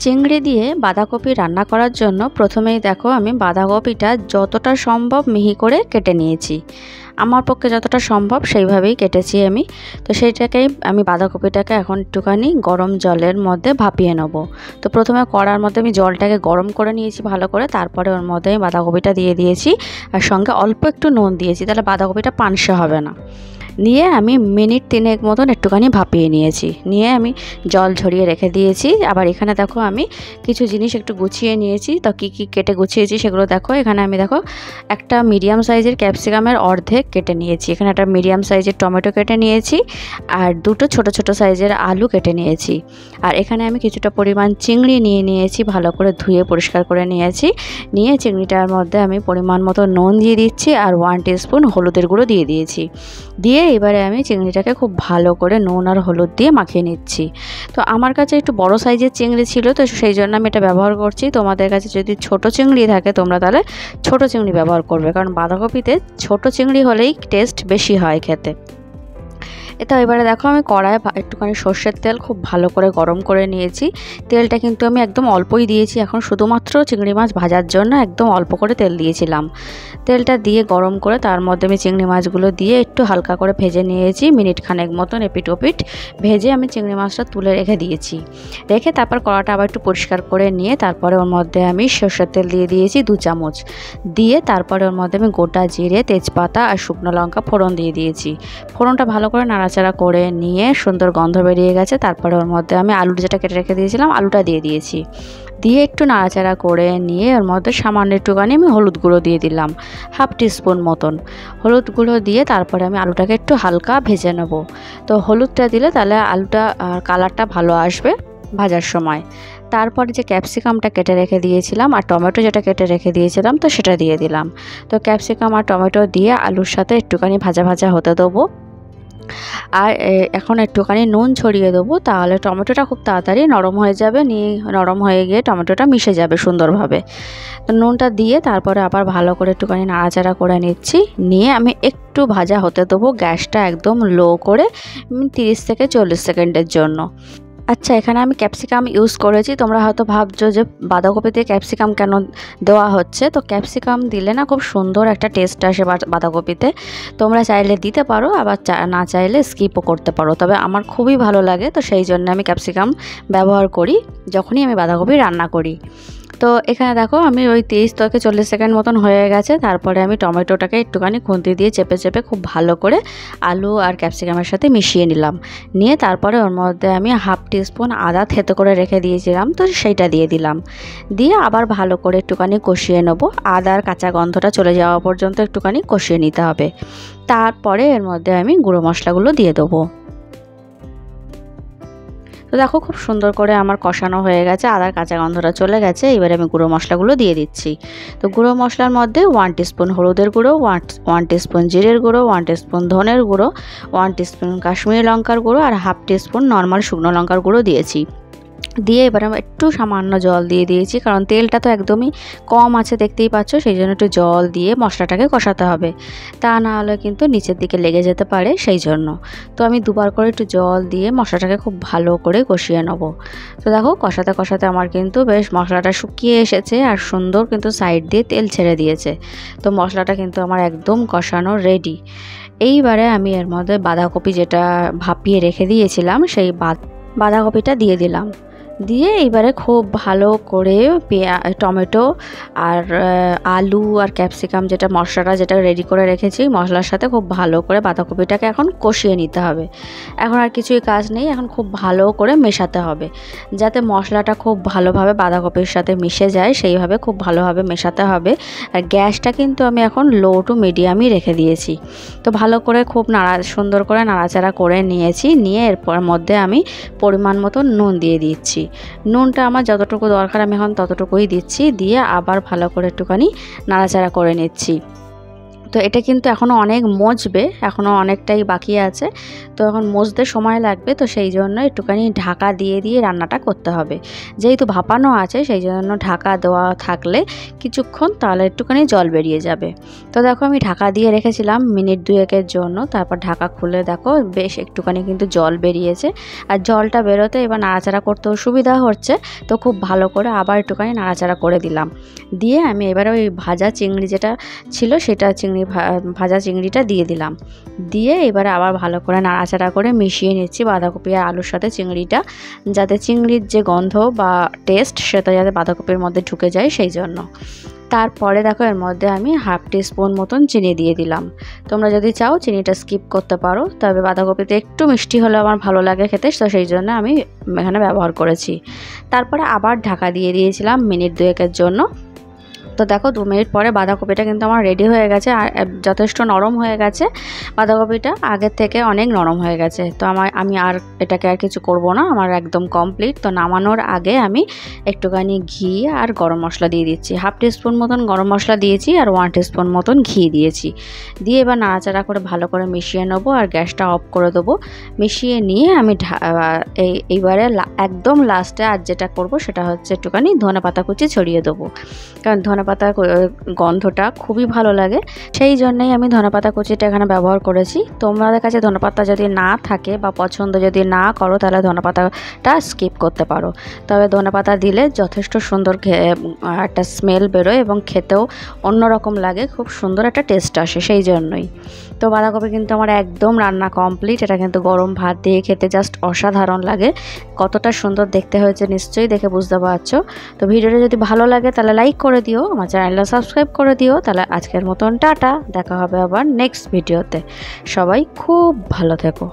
চিংড়ি দিয়ে বাঁধাকপি রান্না করার জন্য প্রথমেই দেখো আমি বাঁধাকপিটা যতটা সম্ভব মিহি করে কেটে নিয়েছি। আমার পক্ষে যতটা সম্ভব সেইভাবেই কেটেছি আমি। তো সেইটাকেই আমি বাঁধাকপিটাকে এখন একটুখানি গরম জলের মধ্যে ভাপিয়ে নেব। তো প্রথমে কড়ার মধ্যে আমি জলটাকে গরম করে নিয়েছি ভালো করে, তারপরে ওর মধ্যে আমি বাঁধাকপিটা দিয়ে দিয়েছি আর সঙ্গে অল্প একটু নুন দিয়েছি, তাহলে বাঁধাকপিটা পানসে হবে না। নিয়ে আমি মিনিট 3 মতন একটুখানি ভাপিয়ে নিয়েছি, নিয়ে আমি জল ঝরিয়ে রেখে দিয়েছি। আবার এখানে দেখো আমি কিছু জিনিস একটু গুছিয়ে নিয়েছি। তো কী কী কেটে গুছিয়েছি সেগুলো দেখো। এখানে আমি দেখো একটা মিডিয়াম সাইজের ক্যাপসিকামের অর্ধেক কেটে নিয়েছি, এখানে একটা মিডিয়াম সাইজের টমেটো কেটে নিয়েছি, আর দুটো ছোট ছোট সাইজের আলু কেটে নিয়েছি। আর এখানে আমি কিছুটা পরিমাণ চিংড়ি নিয়ে নিয়েছি, ভালো করে ধুয়ে পরিষ্কার করে নিয়েছি। নিয়ে চিংড়িটার মধ্যে আমি পরিমাণ মতো নুন দিয়ে দিচ্ছি আর 1 টিস্পুন হলুদের গুঁড়ো দিয়ে দিয়েছি। দিয়ে এবারে আমি চিংড়িটাকে খুব ভালো করে নুন আর হলুদ দিয়ে মাখিয়ে নিচ্ছি। তো আমার কাছে একটু বড় সাইজের চিংড়ি ছিল, তো সেই জন্য আমি এটা ব্যবহার করছি। তোমাদের কাছে যদি ছোট চিংড়ি থাকে তোমরা তাহলে ছোট চিংড়ি ব্যবহার করবে, কারণ বাঁধাকপিতে ছোট চিংড়ি হলেই টেস্ট বেশি হয় খেতে। এটা এবারে দেখো আমি কড়ায় একটুখানি সর্ষের তেল খুব ভালো করে গরম করে নিয়েছি। তেলটা কিন্তু আমি একদম অল্পই দিয়েছি, এখন শুধুমাত্র চিংড়ি মাছ ভাজার জন্য একদম অল্প করে তেল দিয়েছিলাম। তেলটা দিয়ে গরম করে তার মধ্যে আমি চিংড়ি মাছগুলো দিয়ে একটু হালকা করে ভেজে নিয়েছি, মিনিট খানেক মতন এপিট ওপিট ভেজে আমি চিংড়ি মাছটা তুলে রেখে দিয়েছি। রেখে তারপর কড়াটা আবার একটু পরিষ্কার করে নিয়ে তারপরে ওর মধ্যে আমি সর্ষের তেল দিয়ে দিয়েছি 2 চামচ। দিয়ে তারপরে ওর মধ্যে আমি গোটা জিরে, তেজপাতা আর শুকনো লঙ্কা ফোড়ন দিয়ে দিয়েছি। ফোড়নটা ভালো করে নাড়াচাড়া করে নিয়ে সুন্দর গন্ধ বেরিয়ে গেছে, তারপরে ওর মধ্যে আমি আলু যেটা কেটে রেখে দিয়েছিলাম আলুটা দিয়ে দিয়েছি। দিয়ে একটু নাড়াচাড়া করে নিয়ে ওর মধ্যে সামান্য একটুখানি আমি হলুদ গুঁড়ো দিয়ে দিলাম, 1/2 টিস্পুন মতন হলুদ গুঁড়ো দিয়ে তারপরে আমি আলুটাকে একটু হালকা ভেজে নেব। তো হলুদটা দিলে তাহলে আলুটা কালারটা ভালো আসবে ভাজার সময়। তারপরে যে ক্যাপসিকামটা কেটে রেখে দিয়েছিলাম আর টমেটো যেটা কেটে রেখে দিয়েছিলাম তো সেটা দিয়ে দিলাম। তো ক্যাপসিকাম আর টমেটো দিয়ে আলুর সাথে একটুখানি ভাজা ভাজা হতে দেবো। আর এখন একটুখানি নুন ছড়িয়ে দেবো, তাহলে টমেটোটা খুব তাড়াতাড়ি নরম হয়ে যাবে, নরম হয়ে গিয়ে টমেটোটা মিশে যাবে সুন্দরভাবে। তো নুনটা দিয়ে তারপরে আবার ভালো করে একটুখানি নাড়াচাড়া করে নিচ্ছি। নিয়ে আমি একটু ভাজা হতে দেবো, গ্যাসটা একদম লো করে 30 থেকে 40 সেকেন্ডের জন্য। আচ্ছা, এখানে আমি ক্যাপসিকাম ইউজ করেছি। তোমরা হয়তো ভাবছো যে বাঁধাকপিতে ক্যাপসিকাম কেন দেওয়া হচ্ছে। তো ক্যাপসিকাম দিলে না খুব সুন্দর একটা টেস্ট আসে বাঁধাকপিতে। তোমরা চাইলে দিতে পারো, আবার না চাইলে স্কিপও করতে পারো, তবে আমার খুবই ভালো লাগে, তো সেই জন্য আমি ক্যাপসিকাম ব্যবহার করি যখনই আমি বাঁধাকপি রান্না করি। তো এখানে দেখো আমি ওই 30 থেকে 40 সেকেন্ড মতন হয়ে গেছে। তারপরে আমি টমেটোটাকে একটুখানি খুন্তি দিয়ে চেপে চেপে খুব ভালো করে আলু আর ক্যাপসিকামের সাথে মিশিয়ে নিলাম। নিয়ে তারপরে ওর মধ্যে আমি 1/2 টিস্পুন আদা থেতো করে রেখে দিয়েছিলাম, তো সেইটা দিয়ে দিলাম। দিয়ে আবার ভালো করে একটুখানি কষিয়ে নেব, আদার কাঁচা গন্ধটা চলে যাওয়া পর্যন্ত একটুখানি কষিয়ে নিতে হবে। তারপরে এর মধ্যে আমি গুঁড়ো মশলাগুলো দিয়ে দেবো। তো দেখো খুব সুন্দর করে আমার কষানো হয়ে গেছে, আদার কাঁচা গন্ধটা চলে গেছে। এবারে আমি গুঁড়ো মশলাগুলো দিয়ে দিচ্ছি। তো গুঁড়ো মশলার মধ্যে 1 টিস্পুন হলুদের গুঁড়ো, 1 টিস্পুন জিরের গুঁড়ো, 1 টিস্পুন ধনের গুঁড়ো, 1 টিস্পুন কাশ্মীরি লঙ্কার গুঁড়ো আর 1/2 টিস্পুন নর্মাল শুকনো লঙ্কার গুঁড়ো দিয়েছি। দিয়ে এবারে আমি একটু সামান্য জল দিয়ে দিয়েছি, কারণ তেলটা তো একদমই কম আছে দেখতেই পাচ্ছ, সেই জন্য একটু জল দিয়ে মশলাটাকে কষাতে হবে, তা না হলে কিন্তু নিচের দিকে লেগে যেতে পারে, সেই জন্য। তো আমি 2বার করে একটু জল দিয়ে মশলাটাকে খুব ভালো করে কষিয়ে নেব। তো দেখো কষাতে কষাতে আমার কিন্তু বেশ মশলাটা শুকিয়ে এসেছে আর সুন্দর কিন্তু সাইড দিয়ে তেল ছেড়ে দিয়েছে। তো মশলাটা কিন্তু আমার একদম কষানো রেডি। এইবারে আমি এর মধ্যে বাঁধাকপি যেটা ভাপিয়ে রেখে দিয়েছিলাম সেই বাঁধাকপিটা দিয়ে দিলাম। দিয়ে এবারে খুব ভালো করে টমেটো আর আলু আর ক্যাপসিকাম যেটা মশলাটা যেটা রেডি করে রেখেছি মশলার সাথে খুব ভালো করে বাঁধাকপিটাকে এখন কষিয়ে নিতে হবে। এখন আর কিছুই কাজ নেই, এখন খুব ভালো করে মেশাতে হবে, যাতে মশলাটা খুব ভালোভাবে বাঁধাকপির সাথে মিশে যায়, সেইভাবে খুব ভালোভাবে মেশাতে হবে। আর গ্যাসটা কিন্তু আমি এখন লো টু মিডিয়ামই রেখে দিয়েছি। তো ভালো করে খুব সুন্দর করে নাড়াচাড়া করে নিয়েছি। নিয়ে এরপর মধ্যে আমি পরিমাণ মতো নুন দিয়ে দিচ্ছি। নুনটা আমার যতটুকু দরকার আমি এখন ততটুকুই দিচ্ছি। দিয়ে আবার ভালো করে একটুখানি নাড়াচাড়া করে নিচ্ছি। তো এটা কিন্তু এখনও অনেক মজবে, এখনও অনেকটাই বাকি আছে, তো এখন মজতে সময় লাগবে। তো সেই জন্য একটুখানি ঢাকা দিয়ে দিয়ে রান্নাটা করতে হবে। যেহেতু ভাপানো আছে সেই জন্য ঢাকা দেওয়া থাকলে কিছুক্ষণ তাহলে একটুখানি জল বেরিয়ে যাবে। তো দেখো আমি ঢাকা দিয়ে রেখেছিলাম মিনিট 2-1-এর জন্য, তারপর ঢাকা খুলে দেখো বেশ একটুখানি কিন্তু জল বেরিয়েছে। আর জলটা বেরোতে এবার নাড়াচাড়া করতেও সুবিধা হচ্ছে, তো খুব ভালো করে আবার একটুখানি নাড়াচাড়া করে দিলাম। দিয়ে আমি এবারে ওই ভাজা চিংড়ি যেটা ছিল সেটা ভাজা চিংড়িটা দিয়ে দিলাম। দিয়ে এবারে আবার ভালো করে নাড়াচাড়া করে মিশিয়ে নিচ্ছি বাঁধাকপি আর আলুর সাথে চিংড়িটা, যাতে চিংড়ির যে গন্ধ বা টেস্ট সেটা যাতে বাঁধাকপির মধ্যে ঢুকে যায় সেই জন্য। তারপরে দেখো এর মধ্যে আমি 1/2 টিস্পুন মতন চিনি দিয়ে দিলাম। তোমরা যদি চাও চিনিটা স্কিপ করতে পারো, তবে বাঁধাকপিতে একটু মিষ্টি হলে আমার ভালো লাগে খেতে, তো সেই জন্য আমি এখানে ব্যবহার করেছি। তারপরে আবার ঢাকা দিয়ে দিয়েছিলাম মিনিট 2-1-এর জন্য। তো দেখো 2 মিনিট পরে বাঁধাকপিটা কিন্তু আমার রেডি হয়ে গেছে, আর যথেষ্ট নরম হয়ে গেছে। বাঁধাকপিটা আগের থেকে অনেক নরম হয়ে গেছে। তো আমি আর এটাকে আর কিছু করব না, আমার একদম কমপ্লিট। তো নামানোর আগে আমি একটুখানি ঘি আর গরম মশলা দিয়ে দিচ্ছি। 1/2 টিস্পুন মতন গরম মশলা দিয়েছি আর 1 টিস্পুন মতন ঘি দিয়েছি। দিয়ে এবার নাড়াচাড়া করে ভালো করে মিশিয়ে নেবো আর গ্যাসটা অফ করে দেবো। মিশিয়ে নিয়ে আমি এইবারে একদম লাস্টে আর যেটা করব সেটা হচ্ছে একটুখানি ধনেপাতা কুচি ছড়িয়ে দেবো, কারণ ধনেপাতার গন্ধটা খুবই ভালো লাগে, সেই জন্যই আমি ধনেপাতা কুচিটা এখানে ব্যবহার করেছি। তোমাদের কাছে ধনেপাতা যদি না থাকে বা পছন্দ যদি না করো তাহলে ধনেপাতাটা স্কিপ করতে পারো, তবে ধনেপাতা দিলে যথেষ্ট সুন্দর একটা স্মেল বেরোয় এবং খেতেও অন্যরকম লাগে, খুব সুন্দর একটা টেস্ট আসে সেই জন্যই। তো বাঁধাকপি কিন্তু আমার একদম রান্না কমপ্লিট। এটা কিন্তু গরম ভাত দিয়ে খেতে জাস্ট অসাধারণ লাগে। কতটা সুন্দর দেখতে হয়েছে নিশ্চয়ই দেখে বুঝতে পারছো। তো ভিডিওটা যদি ভালো লাগে তাহলে লাইক করে দিও, আমার চ্যানেলটা সাবস্ক্রাইব করে দিও। তাহলে আজকের মতন টাটা, দেখা হবে আবার নেক্সট ভিডিওতে। সবাই খুব ভালো থেকো।